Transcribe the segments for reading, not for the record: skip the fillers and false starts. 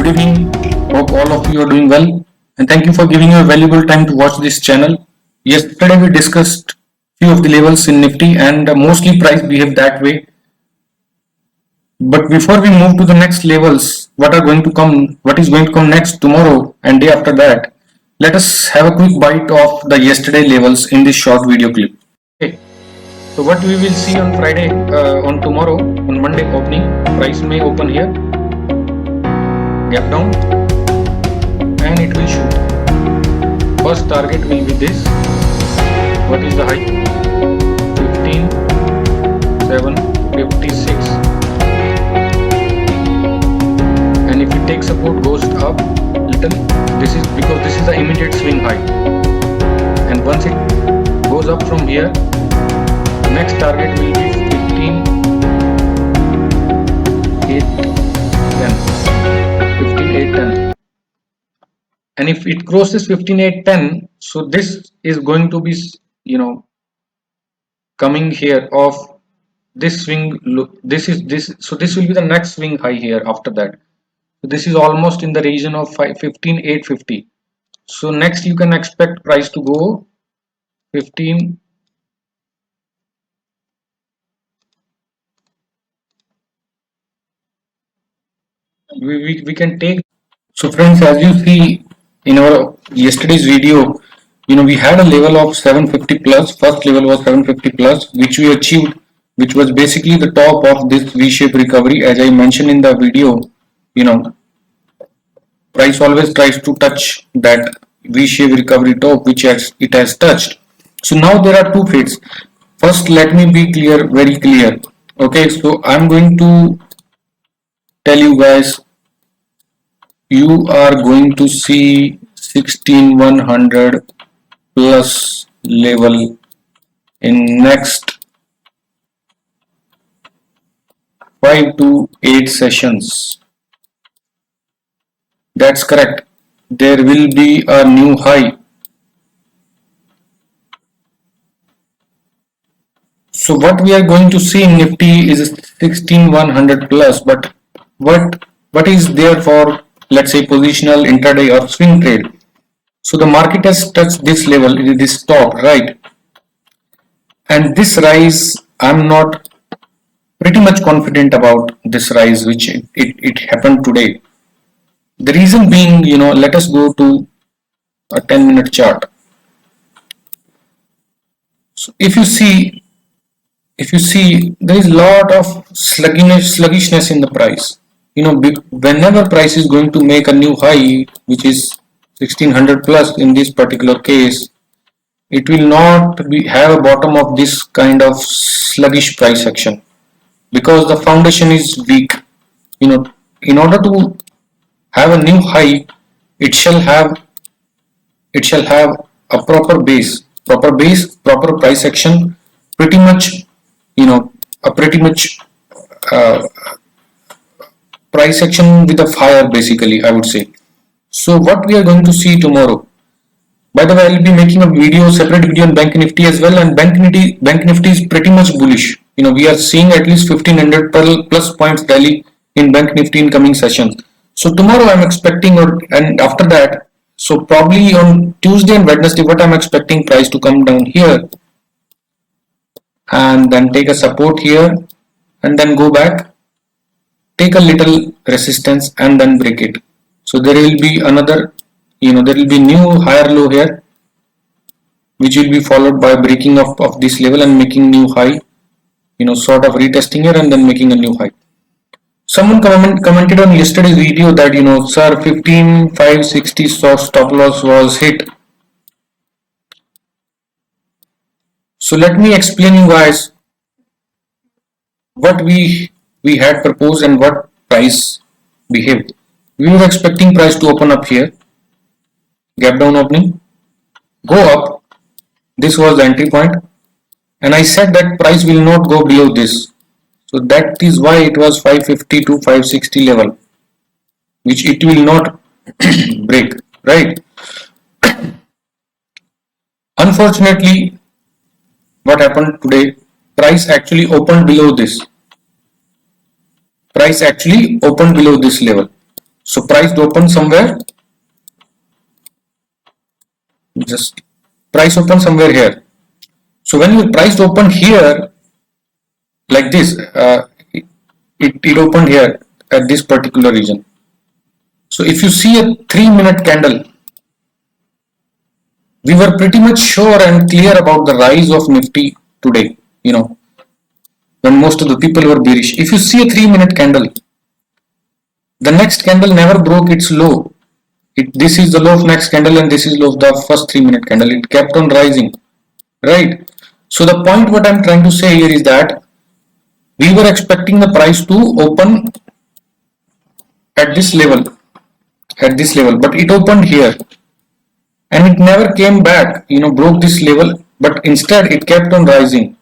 evening. Hope all of you are doing well, and thank you for giving your valuable time to watch this channel. Yesterday we discussed few of the levels in Nifty, and mostly price behaved that way. But before we move to the next levels, what is going to come next tomorrow and day after that, let us have a quick bite of the yesterday levels in this short video clip. Okay. So what we will see on Friday, on tomorrow, on Monday opening, price may open here, gap down, and it will shoot. First target will be this. What is the high? 15,756. And if it takes support, goes up little. This is because this is the immediate swing high. And once it goes up from here, next target will be 15,810. And if it crosses 15,810, so this is going to be, coming here of this swing. This is this. So this will be the next swing high here after that. So this is almost in the region of 15,850. So next you can expect price to go 15. We can take. So friends, as you see in our yesterday's video, we had a level of 750 plus. First level was 750 plus, which we achieved, which was basically the top of this V-shaped recovery. As I mentioned in the video, price always tries to touch that V-shaped recovery top, which it has touched. So now there are two fates. First, let me be clear, very clear. Okay, so I'm going to tell you guys, you are going to see 16,100 plus level in next 5 to 8 sessions. That's correct. There will be a new high. So what we are going to see in Nifty is 16,100 plus, but what is there for, let's say, positional, intraday or swing trade? So the market has touched this level, this top, right? And this rise, I'm not pretty much confident about this rise, which it happened today. The reason being, let us go to a 10-minute chart. So if you see, there is a lot of sluggishness in the price. Whenever price is going to make a new high, which is 1600 plus in this particular case, it will not have a bottom of this kind of sluggish price action, because the foundation is weak. In order to have a new high, it shall have a proper base, proper price action, pretty much, price action with a fire, basically, I would say. So what we are going to see tomorrow, by the way, I will be making a separate video on Bank Nifty as well, and Bank Nifty is pretty much bullish. We are seeing at least 1500 plus points rally in Bank Nifty in coming sessions. So tomorrow I'm expecting, and after that, so probably on Tuesday and Wednesday, what I'm expecting, price to come down here and then take a support here and then go back, take a little resistance and then break it. So there will be another, there will be new higher low here, which will be followed by breaking of this level and making new high, sort of retesting here and then making a new high. Someone commented on yesterday's video that, sir, 15,560 stop loss was hit. So let me explain you guys what we had proposed and what price behaved. We were expecting price to open up here, gap down opening, go up. This was the entry point, and I said that price will not go below this. So that is why it was 550 to 560 level, which it will not break, right? Unfortunately, what happened today, price actually opened below this. Price actually opened below this level. So price open somewhere, just price open somewhere here. So when you price open here like this, it opened here at this particular region. So if you see a 3-minute candle, we were pretty much sure and clear about the rise of Nifty today, when most of the people were bearish. If you see a 3-minute candle, the next candle never broke its low. This is the low of next candle and this is low of the first 3-minute candle. It kept on rising, right? So the point what I'm trying to say here is that we were expecting the price to open at this level, but it opened here and it never came back, broke this level, but instead it kept on rising.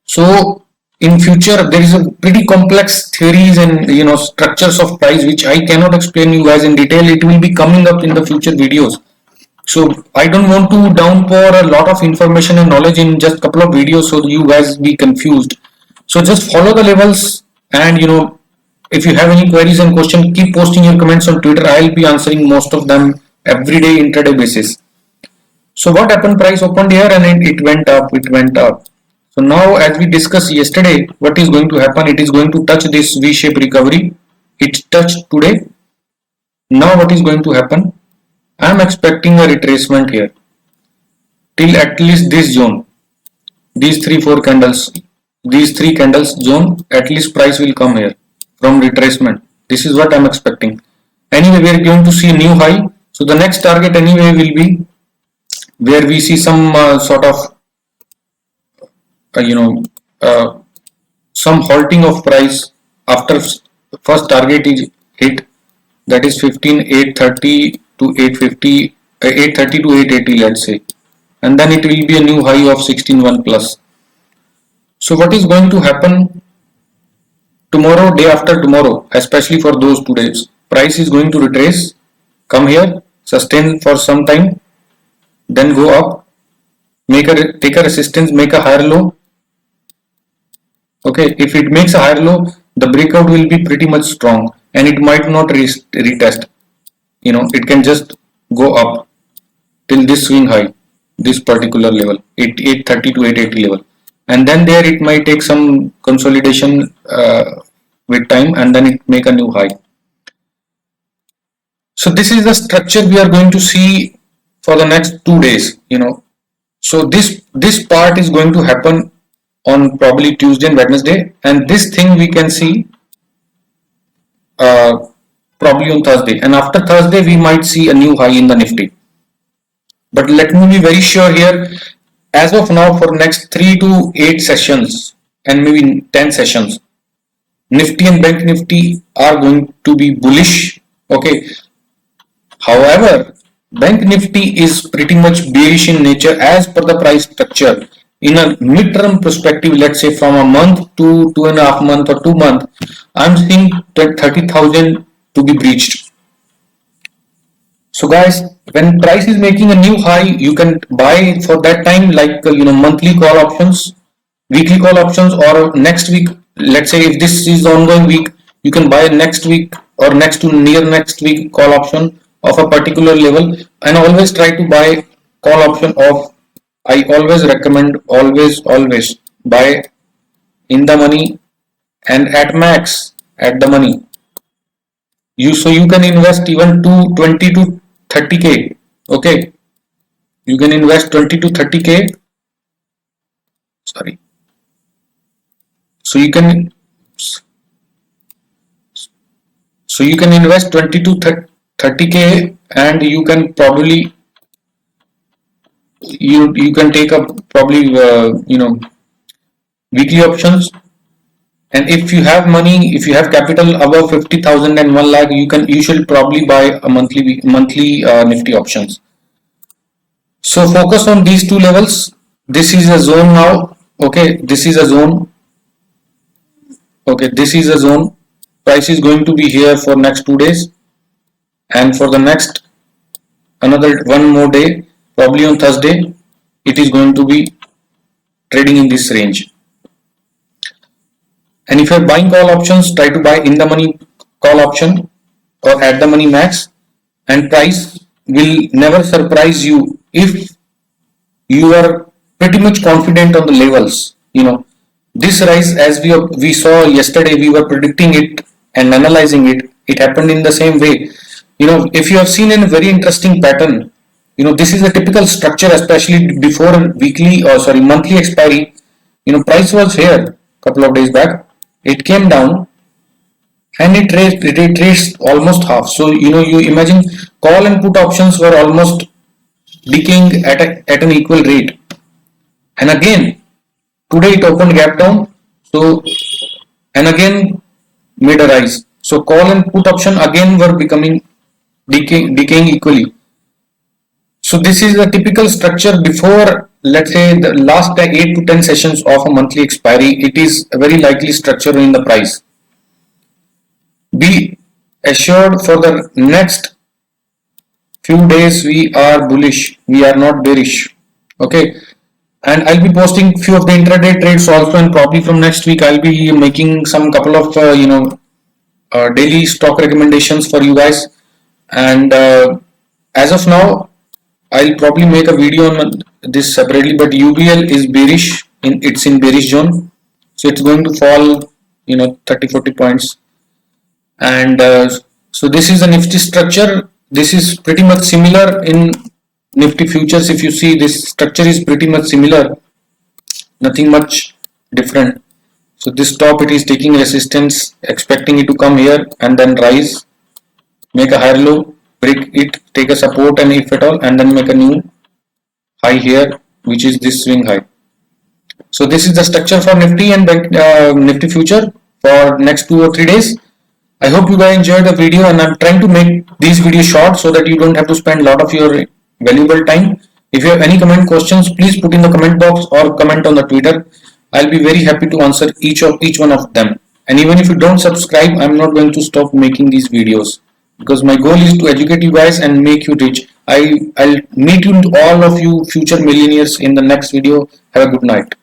So in future there is a pretty complex theories and structures of price which I cannot explain you guys in detail. It will be coming up in the future videos. So I don't want to downpour a lot of information and knowledge in just a couple of videos so you guys be confused. So just follow the levels, and if you have any queries and questions, keep posting your comments on Twitter. I'll be answering most of them every day intraday basis. So what happened? Price opened here and it went up. So now, as we discussed yesterday, what is going to happen? It is going to touch this V-shaped recovery. It touched today. Now what is going to happen? I am expecting a retracement here till at least this zone. These 3-4 candles, these 3 candles zone, at least price will come here from retracement. This is what I am expecting. Anyway, we are going to see a new high. So the next target anyway will be where we see some sort of some halting of price after first target is hit, that is 15,830 to 850, 830 to 880, let's say, and then it will be a new high of 16,1 plus. So what is going to happen tomorrow, day after tomorrow, especially for those 2 days? Price is going to retrace, come here, sustain for some time, then go up, take a resistance, make a higher low. Okay, if it makes a higher low, the breakout will be pretty much strong and it might not retest. It can just go up till this swing high, this particular level, 830 to 880 level, and then there it might take some consolidation with time, and then it make a new high. So this is the structure we are going to see for the next 2 days. So this part is going to happen on probably Tuesday and Wednesday, and this thing we can see probably on Thursday, and after Thursday we might see a new high in the Nifty. But let me be very sure here, as of now, for next 3 to 8 sessions and maybe 10 sessions, Nifty and Bank Nifty are going to be bullish. Okay. However, Bank Nifty is pretty much bearish in nature as per the price structure. In a mid-term perspective, let's say from a month to 2.5 months or 2 months, I'm seeing 30,000 to be breached. So guys, when price is making a new high, you can buy for that time, like monthly call options, weekly call options, or next week. Let's say if this is the ongoing week, you can buy next week or next to near next week call option of a particular level, and always try to buy call option of, I always recommend always buy in the money and at max at the money. So you can invest even to 20 to 30k. Okay, you can invest 20 to 30k. Sorry. So you can invest 20 to 30k, and you can probably you can take up probably weekly options. And if you have money, if you have capital above 50,000 and 1 lakh, you should probably buy a monthly Nifty options. So focus on these 2 levels. This is a zone now. Okay, this is a zone. Okay, this is a zone. Price is going to be here for next 2 days, and for the next another 1 more day, probably on Thursday, it is going to be trading in this range. And if you are buying call options, try to buy in the money call option or at the money max, and price will never surprise you if you are pretty much confident on the levels. This rise, as we saw yesterday, we were predicting it and analyzing it. It happened in the same way. If you have seen in a very interesting pattern, this is a typical structure, especially before weekly or sorry monthly expiry. Price was here couple of days back. It came down and it traced almost half. So you imagine call and put options were almost decaying at an equal rate. And again, today it opened gap down. So, and again made a rise. So call and put option again were becoming decaying equally. So this is a typical structure before, let's say, the last 8 to 10 sessions of a monthly expiry. It is a very likely structure in the price. Be assured for the next few days we are bullish, we are not bearish. Okay, and I'll be posting few of the intraday trades also, and probably from next week I'll be making some couple of daily stock recommendations for you guys. And as of now, I'll probably make a video on this separately, but UBL is bearish, it's in bearish zone, so it's going to fall 30-40 points. And so this is a Nifty structure. This is pretty much similar in Nifty futures. If you see, this structure is pretty much similar, nothing much different. So this top, it is taking resistance, expecting it to come here and then rise, make a higher low, break it, take a support, and if at all, and then make a new high here, which is this swing high. So this is the structure for Nifty and Nifty future for next 2 or 3 days. I hope you guys enjoyed the video, and I'm trying to make these videos short so that you don't have to spend a lot of your valuable time. If you have any comment questions, please put in the comment box or comment on the Twitter. I'll be very happy to answer each one of them. And even if you don't subscribe, I'm not going to stop making these videos, because my goal is to educate you guys and make you rich. I'll meet you, all of you future millionaires, in the next video. Have a good night.